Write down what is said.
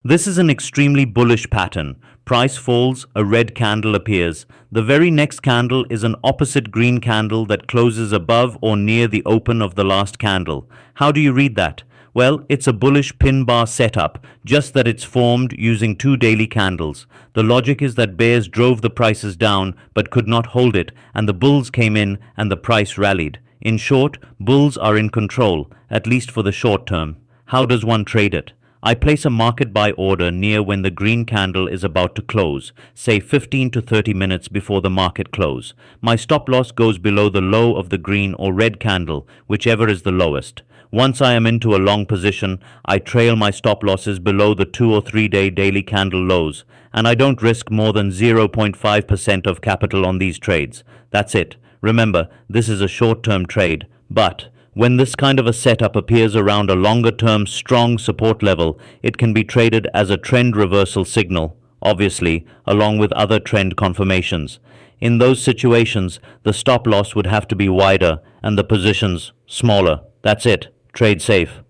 This is an extremely bullish pattern. Price falls, a red candle appears. The very next candle is an opposite green candle that closes above or near the open of the last candle. How do you read that? Well, it's a bullish pin bar setup, just that it's formed using two daily candles. The logic is that bears drove the prices down but could not hold it, and the bulls came in and the price rallied. In short, bulls are in control, at least for the short term. How does one trade it? I place a market buy order near when the green candle is about to close, say 15 to 30 minutes before the market close. My stop loss goes below the low of the green or red candle, whichever is the lowest. Once I am into a long position, I trail my stop losses below the 2 or 3 day daily candle lows, and I don't risk more than 0.5% of capital on these trades. That's it. Remember, this is a short-term trade, but when this kind of a setup appears around a longer-term strong support level, it can be traded as a trend reversal signal, obviously, along with other trend confirmations. In those situations, the stop loss would have to be wider and the positions smaller. That's it. Trade safe.